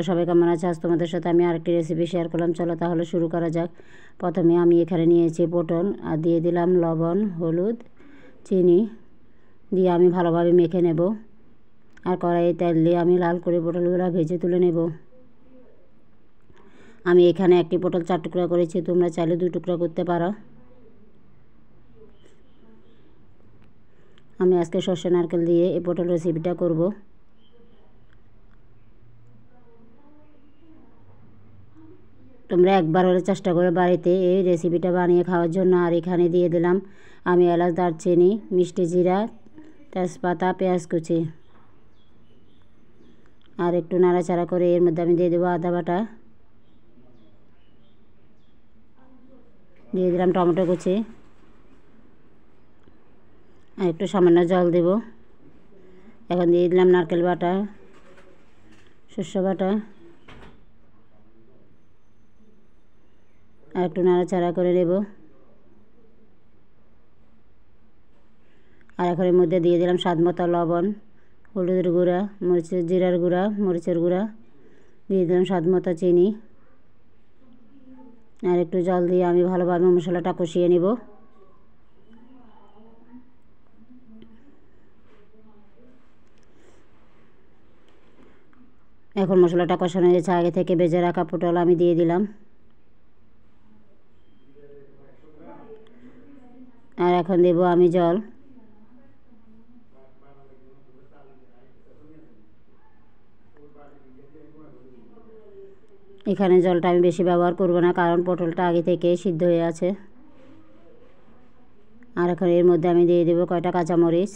সবাই কেমন আছে? আজ তোমাদের সাথে আমি আরেকটি রেসিপি শেয়ার করলাম। চলো তাহলে শুরু করা যাক। প্রথমে আমি এখানে নিয়েছি পটল আর দিয়ে দিলাম লবণ, হলুদ, চিনি দিয়ে আমি ভালোভাবে মেখে নেব। আর কড়াইয়ে তেল দিয়ে আমি লাল করে পটলগুলো ভেজে তুলে নেব। আমি এখানে একটি পটল 4 টুকরা করেছি, তোমরা চাইলে 2 টুকরা করতে পারো। আমি আজকে সর্ষে নারকেল দিয়ে এই পটল রেসিপিটা করব। তোমরা একবার হলে চেষ্টা করে বাড়িতে এই রেসিপিটা বানিয়ে খাওয়ার জন্য। আর এখানে দিয়ে দিলাম আমি এলাচ, দারচিনি, মিষ্টি জিরা, তেজপাতা, পেঁয়াজ কুচি। আর একটু নাড়াচাড়া করে এর মধ্যে আমি দিয়ে দেবো আদা বাটা, দিয়ে দিলাম টমেটো কুচি, আর একটু সামান্য জল দেব। এখন দিয়ে দিলাম নারকেল বাটা, সর্ষে বাটা, আর একটু নাড়াচাড়া করে নেব। আর এখন এর মধ্যে দিয়ে দিলাম স্বাদ মতো লবণ, হলুদের গুঁড়া, জিরার গুঁড়া, মরিচের গুঁড়া, দিয়ে দিলাম স্বাদ মতো চিনি। আর একটু জল দিয়ে আমি ভালোভাবে মশলাটা কষিয়ে নেব। এখন মশলাটা কষানো হয়েছে, আগে থেকে ভেজে রাখা পটল আমি দিয়ে দিলাম। আর এখন দেব আমি জল। এখানে জলটা আমি বেশি ব্যবহার করব না, কারণ পটলটা আগে থেকে সিদ্ধ হয়ে আছে। আর এখন এর মধ্যে আমি দিয়ে দেবো কয়টা কাঁচামরিচ,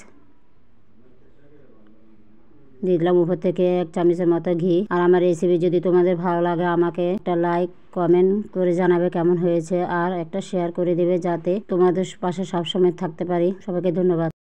দিয়ে দিলাম উপর থেকে 1 চামচের মতো ঘি। আর আমার রেসিপি যদি তোমাদের ভালো লাগে আমাকে একটা লাইক কমেন্ট করে জানাবে কেমন হয়েছে, আর একটা শেয়ার করে দেবে যাতে তোমাদের পাশে সবসময় থাকতে পারি। সবাইকে ধন্যবাদ।